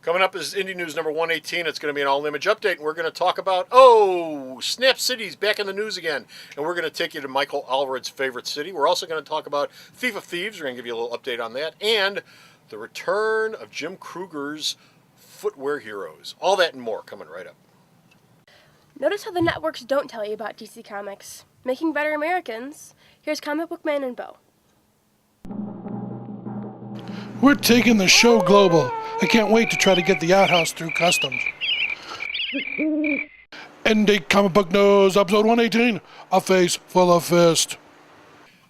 Coming up is Indy News number 118. It's going to be an all-image update, and we're going to talk about, Snap City's back in the news again. And we're going to take you to Michael Allred's favorite city. We're also going to talk about Thief of Thieves. We're going to give you a little update on that. And the return of Jim Krueger's footwear heroes. All that and more coming right up. Notice how the networks don't tell you about DC Comics. Making better Americans. Here's Comic Book Man and Bo. We're taking the show global. I can't wait to try to get the outhouse through customs. Indy Comic Book News, episode 118, A Face Full of Fist.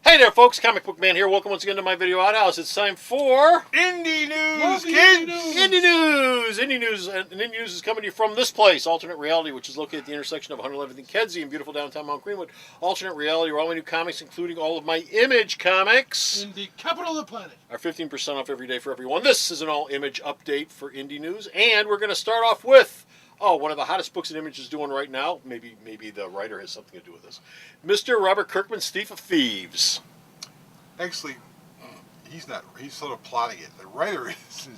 Hey there, folks. Comic Book Man here. Welcome once again to my video outhouse. It's time for Indy News, kids! Indy News! Indy News. And Indy News is coming to you from this place, Alternate Reality, which is located at the intersection of 111th and Kedzie in beautiful downtown Mount Greenwood. Alternate Reality, where all my new comics, including all of my Image comics, In the capital of the planet. are 15% off every day for everyone. This is an all-image update for Indy News, and we're going to start off with one of the hottest books that Image is doing right now. Maybe the writer has something to do with this. Mr. Robert Kirkman's Thief of Thieves. Actually, he's not. He's sort of plotting it. The writer is.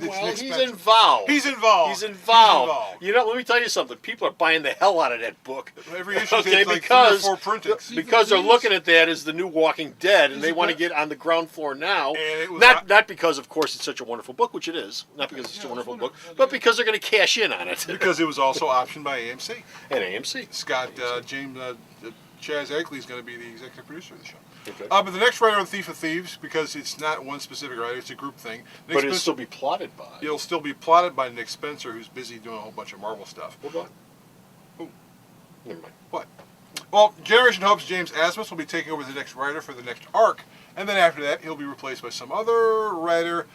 He's involved. He's involved. He's involved. You know, let me tell you something. People are buying the hell out of that book. Every issue okay, like because 3 or 4 printings. Because they're looking at that as the new Walking Dead, and they want to get on the ground floor now. Not because, of course, it's such a wonderful book, which it is. Not because it's such a wonderful book, but because they're going to cash in on it. Because it was also optioned by AMC. And AMC. Scott James Chaz Egley is going to be the executive producer of the show. Okay. But the next writer on Thief of Thieves, because it's not one specific writer, it's a group thing. But it'll still be plotted by. It'll still be plotted by Nick Spencer, who's busy doing a whole bunch of Marvel stuff. Hold on. Oh, never mind. What? Well, Generation Hope's James Asmus will be taking over the next writer for the next arc, and then after that, he'll be replaced by some other writer.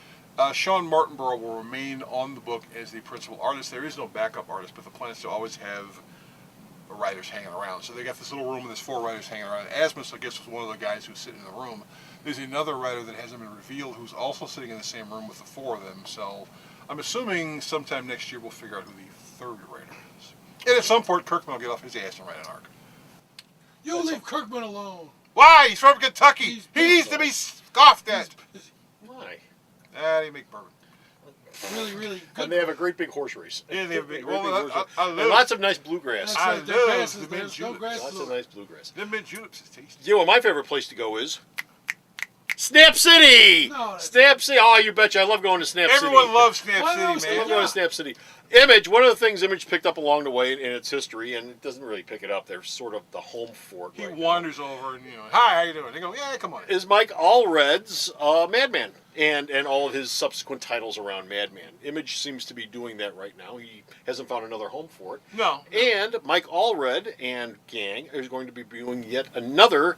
Sean Martinborough will remain on the book as the principal artist. There is no backup artist, but the plan is to always have writers hanging around. So they got this little room and there's 4 writers hanging around. Asmus, I guess, was one of the guys who's sitting in the room. There's another writer that hasn't been revealed who's also sitting in the same room with the 4 of them. So I'm assuming sometime next year we'll figure out who the 3rd writer is. And at some point, Kirkman will get off his ass and write an arc. You leave Kirkman alone. Why? He's from Kentucky. He needs to be scoffed at. Why? They make bourbon. Really, really good. And they have a great big horse race. Yeah, they have a big. Great Well, big horse I race. And lots of nice bluegrass. I Their love grasses, the mint there's no juleps. grass. Lots of nice bluegrass. The mint juleps is tasty. You know what my favorite place to go is? Snap City! No, Snap City! Oh, you betcha. I love going to Snap City. Everyone loves Snap Why not? City, I love man. going to Snap City. Image, one of the things Image picked up along the way in its history, and it doesn't really pick it up, they're sort of the home for it He right wanders over and, hi, how you doing? They go, yeah, come on. now, is Mike Allred's Madman, and all of his subsequent titles around Madman. Image seems to be doing that right now. He hasn't found another home for it. No. And Mike Allred and gang is going to be doing yet another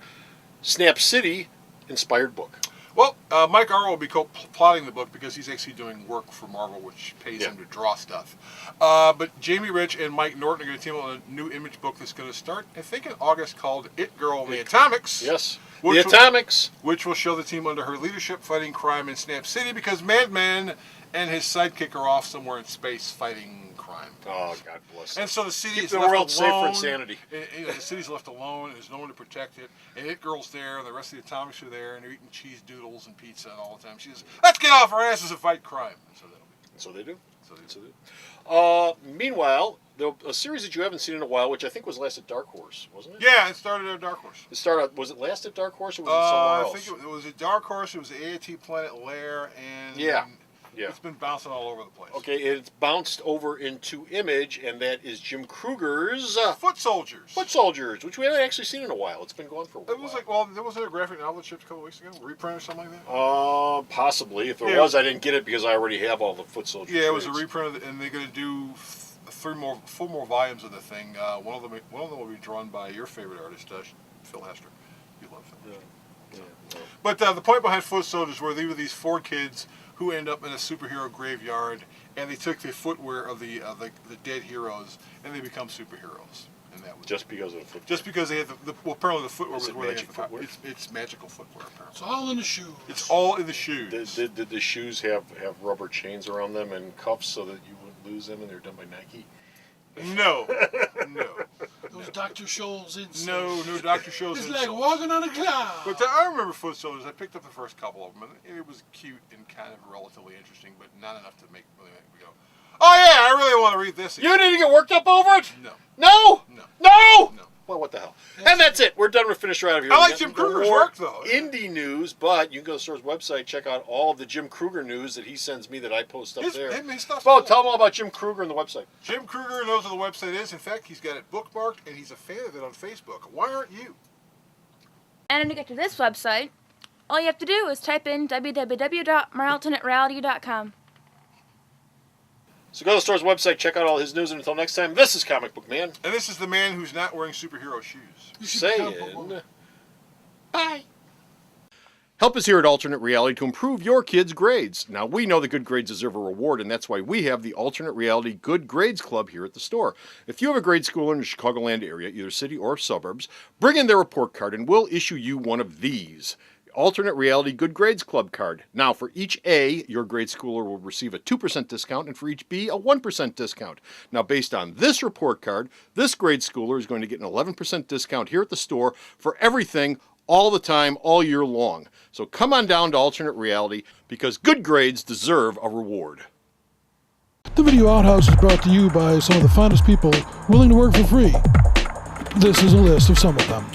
Snap City inspired book. Well, Mike Arrow will be plotting the book because he's actually doing work for Marvel, which pays him to draw stuff. But Jamie Rich and Mike Norton are going to team up on a new Image book that's going to start, I think, in August called It Girl and the Atomics. Yes. The Atomics. Which will show the team under her leadership fighting crime in Snap City because Madman and his sidekick are off somewhere in space fighting crime. Oh, God bless. And so the city Keep is the left world safe for alone. insanity. The city's left alone, and there's no one to protect it. And It Girl's there, and the rest of the Atomics are there, and they're eating cheese doodles and pizza and all the time. She says, let's get off our asses and fight crime. And so that'll be. So they do. So they do. Meanwhile, a series that you haven't seen in a while, which I think was last at Dark Horse, wasn't it? Yeah, it started at Dark Horse. Was it last at Dark Horse or was it somewhere else? I think it was at Dark Horse. It was the AIT Planet Lair, and Yeah. it's been bouncing all over the place. Okay, it's bounced over into Image, and that is Jim Krueger's Foot Soldiers. Foot Soldiers, which we haven't actually seen in a while. It's been going for a while. It was like, well, there wasn't a graphic novel that shipped a couple weeks ago, reprint or something like that. Possibly. If there was, I didn't get it because I already have all the Foot Soldiers. Yeah, it was a trades. reprint, and they're going to do 4 more volumes of the thing. One of them will be drawn by your favorite artist, Phil Hester. You love Phil. Yeah. But the point behind Foot Soldiers were they were these 4 kids who end up in a superhero graveyard, and they took the footwear of the dead heroes, and they become superheroes. And that was Just because of the footwear. just because they had apparently the footwear Is was it where they magic had footwear? It's magical footwear apparently. It's all in the shoes. It's all in the shoes. Did the shoes have rubber chains around them and cuffs so that you wouldn't lose them, and they're done by Nike? No. Those Dr. Scholl's insoles. No Dr. Scholl's It's insoles. like walking on a cloud. But I remember foot soldiers. I picked up the first couple of them, and it was cute and kind of relatively interesting, but not enough to really make me go, oh yeah, I really want to read this again. You didn't get worked up over it? No. No? No. No? No. Well, what the hell? And that's it. We're done with Finish Right out of here. I like We Jim got Kruger's more work, though. Indy news, but you can go to the store's website, check out all of the Jim Kruger news that he sends me that I post up there. His stuff's Bo, cool. tell them all about Jim Kruger and the website. Jim Kruger knows where the website is. In fact, he's got it bookmarked, and he's a fan of it on Facebook. Why aren't you? And to get to this website, all you have to do is type in www.myalternatereality.com. So go to the store's website, check out all his news, and until next time, this is Comic Book Man. And this is the man who's not wearing superhero shoes. You should become a Saying, woman. bye. Help us here at Alternate Reality to improve your kids' grades. Now, we know that good grades deserve a reward, and that's why we have the Alternate Reality Good Grades Club here at the store. If you have a grade schooler in the Chicagoland area, either city or suburbs, bring in their report card and we'll issue you one of these. Alternate Reality Good Grades Club card. Now, for each A, your grade schooler will receive a 2% discount, and for each B, a 1% discount. Now, based on this report card, this grade schooler is going to get an 11% discount here at the store for everything, all the time, all year long. So come on down to Alternate Reality, because good grades deserve a reward. The Video Outhouse is brought to you by some of the finest people willing to work for free. This is a list of some of them.